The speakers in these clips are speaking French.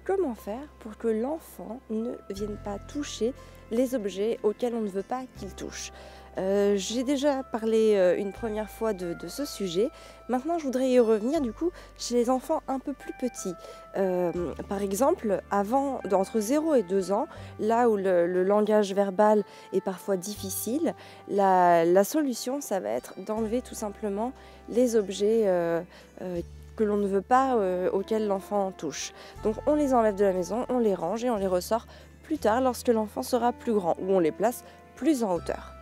comment faire pour que l'enfant ne vienne pas toucher les objets auxquels on ne veut pas qu'il touche. J'ai déjà parlé une première fois de ce sujet. Maintenant, je voudrais y revenir du coup chez les enfants un peu plus petits. Par exemple, entre 0 et 2 ans, là où le langage verbal est parfois difficile, la solution, ça va être d'enlever tout simplement les objets que l'on ne veut pas, auxquels l'enfant touche. Donc on les enlève de la maison, on les range et on les ressort plus tard lorsque l'enfant sera plus grand ou on les place plus en hauteur.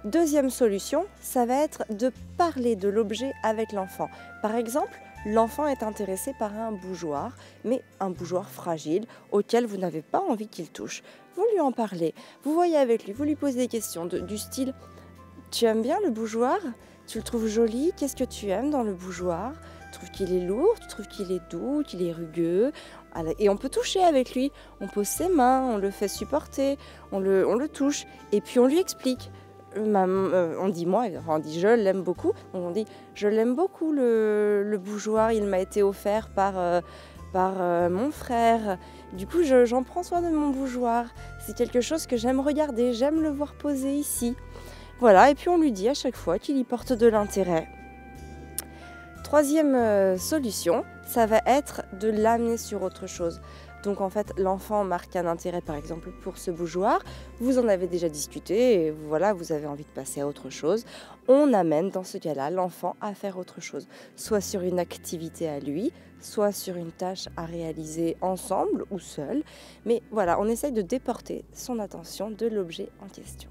Deuxième solution, ça va être de parler de l'objet avec l'enfant. Par exemple, l'enfant est intéressé par un bougeoir, mais un bougeoir fragile auquel vous n'avez pas envie qu'il touche. Vous lui en parlez, vous voyez avec lui, vous lui posez des questions du style « Tu aimes bien le bougeoir? Tu le trouves joli? Qu'est-ce que tu aimes dans le bougeoir? Tu trouves qu'il est lourd? Tu trouves qu'il est doux? Qu'il est rugueux ?» Et on peut toucher avec lui, on pose ses mains, on le fait supporter, on le touche et puis on lui explique. On dit je l'aime beaucoup, donc on dit je l'aime beaucoup le bougeoir, il m'a été offert par mon frère, du coup j'en prends soin de mon bougeoir, c'est quelque chose que j'aime regarder, j'aime le voir poser ici. Voilà, et puis on lui dit à chaque fois qu'il y porte de l'intérêt. Troisième solution, ça va être de l'amener sur autre chose. Donc en fait, l'enfant marque un intérêt par exemple pour ce bougeoir, vous en avez déjà discuté et voilà, vous avez envie de passer à autre chose. On amène dans ce cas-là l'enfant à faire autre chose, soit sur une activité à lui, soit sur une tâche à réaliser ensemble ou seul. Mais voilà, on essaye de déporter son attention de l'objet en question.